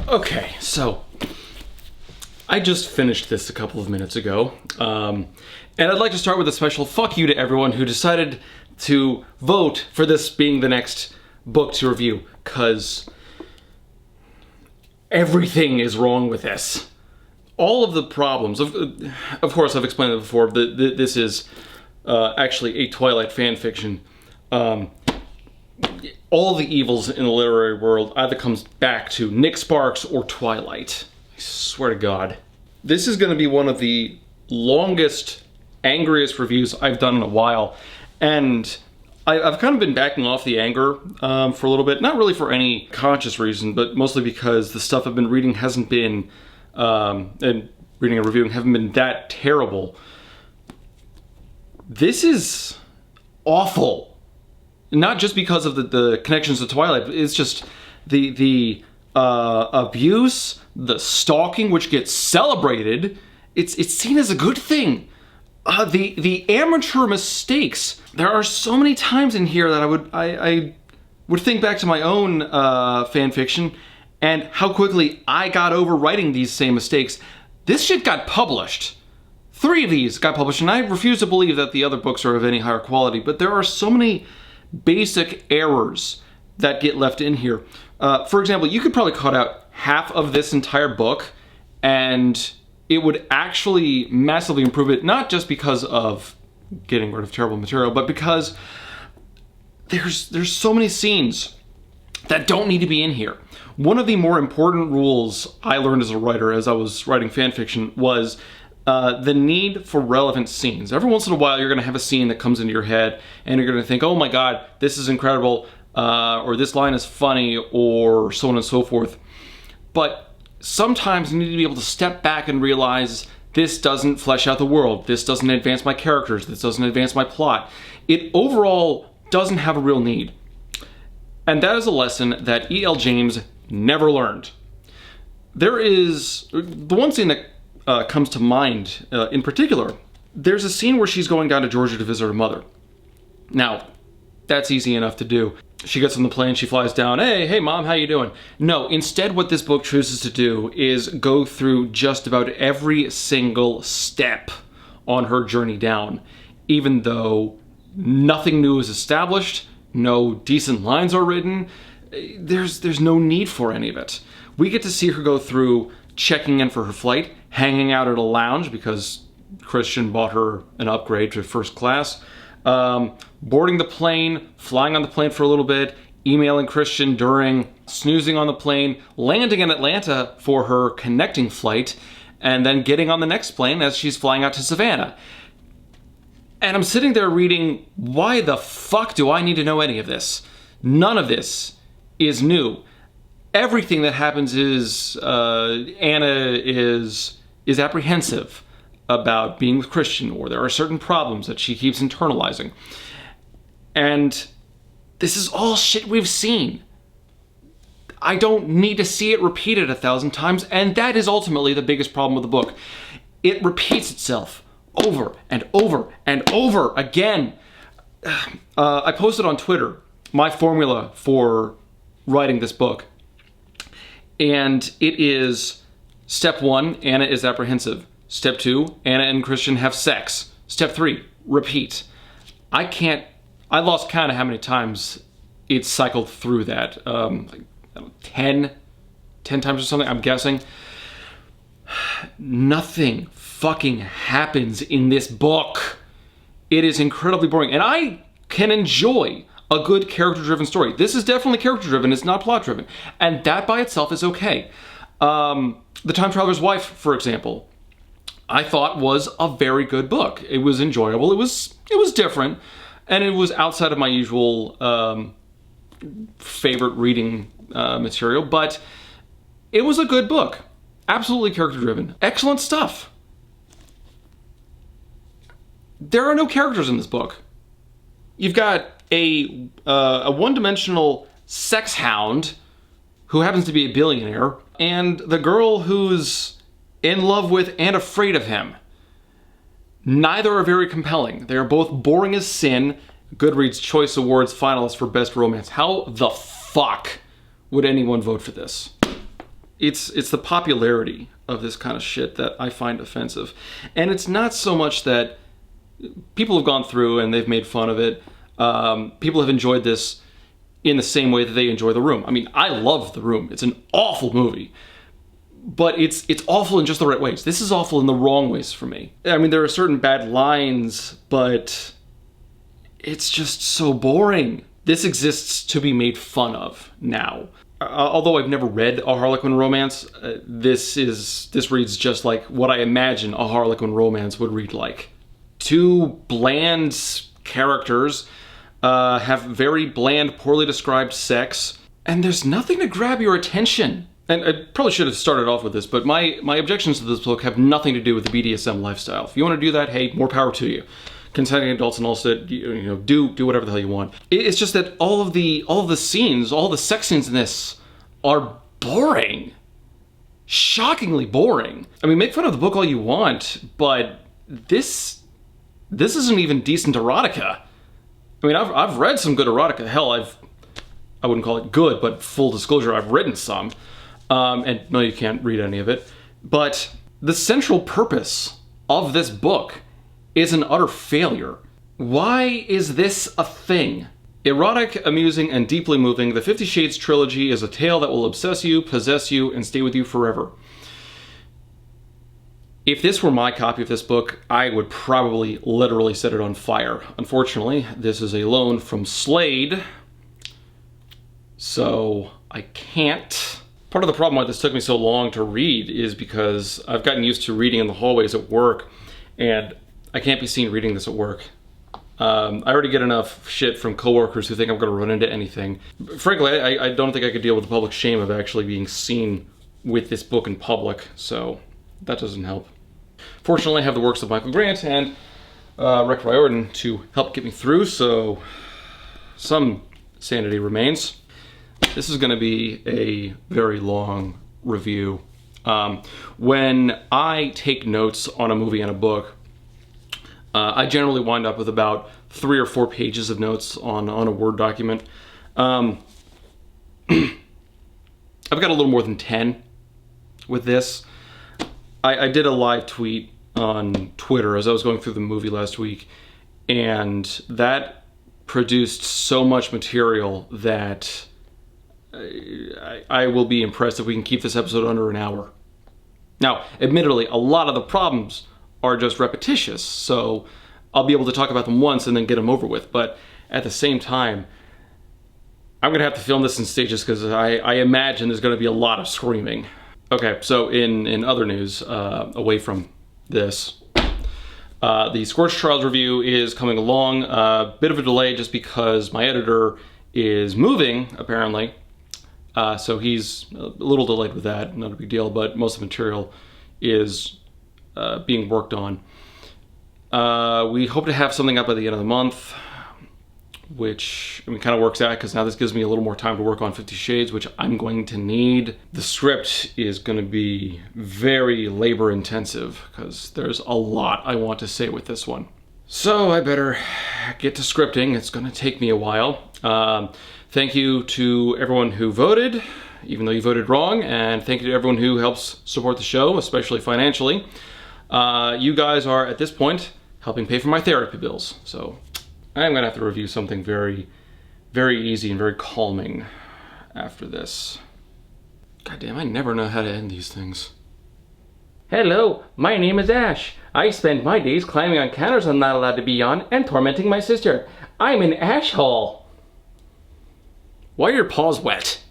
Okay, so I just finished this a couple of minutes ago, and I'd like to start with a special fuck you to everyone who decided to vote for this being the next book to review, because everything is wrong with this. All of the problems, of course I've explained it before, this is actually a Twilight fan fiction. All the evils in the literary world either comes back to Nick Sparks or Twilight. I swear to God. This is going to be one of the longest, angriest reviews I've done in a while, and I've kind of been backing off the anger for a little bit. Not really for any conscious reason, but mostly because the stuff I've been reading hasn't been, and reading and reviewing haven't been that terrible. This is awful. Not just because of the connections to Twilight, it's just the abuse, the stalking, which gets celebrated. It's seen as a good thing. The amateur mistakes. There are so many times in here that I would think back to my own fan fiction and how quickly I got over writing these same mistakes. This shit got published. 3 of these got published, and I refuse to believe that the other books are of any higher quality, but there are so many basic errors that get left in here. For example, you could probably cut out half of this entire book and it would actually massively improve it, not just because of getting rid of terrible material, but because there's so many scenes that don't need to be in here. One of the more important rules I learned as a writer as I was writing fan fiction was the need for relevant scenes. Every once in a while, you're going to have a scene that comes into your head, and you're going to think, oh my God, this is incredible, or this line is funny, or so on and so forth. But sometimes you need to be able to step back and realize this doesn't flesh out the world, this doesn't advance my characters, this doesn't advance my plot. It overall doesn't have a real need. And that is a lesson that E.L. James never learned. There is the one scene that comes to mind in particular. There's a scene where she's going down to Georgia to visit her mother. Now, that's easy enough to do. She gets on the plane, she flies down, hey mom, how you doing? No, instead what this book chooses to do is go through just about every single step on her journey down, even though nothing new is established, no decent lines are written, there's no need for any of it. We get to see her go through checking in for her flight, hanging out at a lounge because Christian bought her an upgrade to first class, boarding the plane, flying on the plane for a little bit, emailing Christian during, snoozing on the plane, landing in Atlanta for her connecting flight, and then getting on the next plane as she's flying out to Savannah. And I'm sitting there reading, why the fuck do I need to know any of this? None of this is new. Everything that happens is Anna is apprehensive about being with Christian, or there are certain problems that she keeps internalizing. And this is all shit we've seen. I don't need to see it repeated 1,000 times, and that is ultimately the biggest problem with the book. It repeats itself over and over and over again. I posted on Twitter my formula for writing this book. And it is, step 1, Anna is apprehensive. Step 2, Anna and Christian have sex. Step 3, repeat. I lost count of how many times it cycled through that. 10 times or something, I'm guessing. Nothing fucking happens in this book. It is incredibly boring. And I can enjoy a good character-driven story. This is definitely character-driven, it's not plot-driven. And that by itself is okay. The Time Traveler's Wife, for example, I thought was a very good book. It was enjoyable, it was different, and it was outside of my usual favorite reading material, but it was a good book. Absolutely character-driven. Excellent stuff. There are no characters in this book. You've got a one-dimensional sex hound who happens to be a billionaire, and the girl who's in love with and afraid of him. Neither are very compelling. They are both boring as sin. Goodreads Choice Awards finalists for Best Romance. How the fuck would anyone vote for this? it's the popularity of this kind of shit that I find offensive. And it's not so much that people have gone through and they've made fun of it. People have enjoyed this in the same way that they enjoy The Room. I mean, I love The Room. It's an awful movie. But it's awful in just the right ways. This is awful in the wrong ways for me. I mean, there are certain bad lines, but it's just so boring. This exists to be made fun of now. Although I've never read a Harlequin romance, this reads just like what I imagine a Harlequin romance would read like. Two bland characters have very bland, poorly described sex, and there's nothing to grab your attention. And I probably should have started off with this, but my objections to this book have nothing to do with the BDSM lifestyle. If you want to do that, hey, more power to you. Consenting adults and all that, do whatever the hell you want. It's just that all of the scenes, all the sex scenes in this are boring. Shockingly boring. I mean, make fun of the book all you want, but this isn't even decent erotica. I mean, I've read some good erotica. Hell, I wouldn't call it good, but full disclosure, I've written some. And no, you can't read any of it. But the central purpose of this book is an utter failure. Why is this a thing? Erotic, amusing, and deeply moving, the 50 Shades trilogy is a tale that will obsess you, possess you, and stay with you forever. If this were my copy of this book, I would probably literally set it on fire. Unfortunately, this is a loan from Slade, so I can't. Part of the problem why this took me so long to read is because I've gotten used to reading in the hallways at work, and I can't be seen reading this at work. I already get enough shit from coworkers who think I'm going to run into anything. Frankly, I don't think I could deal with the public shame of actually being seen with this book in public, so that doesn't help. Fortunately, I have the works of Michael Grant and Rick Riordan to help get me through, so some sanity remains. This is going to be a very long review. When I take notes on a movie and a book, I generally wind up with about 3 or 4 pages of notes on a Word document. I've got a little more than 10 with this. I did a live tweet on Twitter as I was going through the movie last week, and that produced so much material that I will be impressed if we can keep this episode under an hour. Now, admittedly, a lot of the problems are just repetitious, so I'll be able to talk about them once and then get them over with, but at the same time, I'm going to have to film this in stages because I imagine there's going to be a lot of screaming. Okay, so in other news, away from this, the Scorched Trials review is coming along. A bit of a delay just because my editor is moving, apparently. So he's a little delayed with that, not a big deal, but most of the material is being worked on. We hope to have something up by the end of the month, which kind of works out because now this gives me a little more time to work on 50 Shades, which I'm going to need. The script is going to be very labor intensive because there's a lot I want to say with this one. So I better get to scripting. It's going to take me a while. Thank you to everyone who voted, even though you voted wrong, and thank you to everyone who helps support the show, especially financially. You guys are, at this point, helping pay for my therapy bills, so I'm gonna have to review something very, very easy and very calming after this. God damn, I never know how to end these things. Hello, my name is Ash. I spend my days climbing on counters I'm not allowed to be on and tormenting my sister. I'm an Ash hole. Why are your paws wet?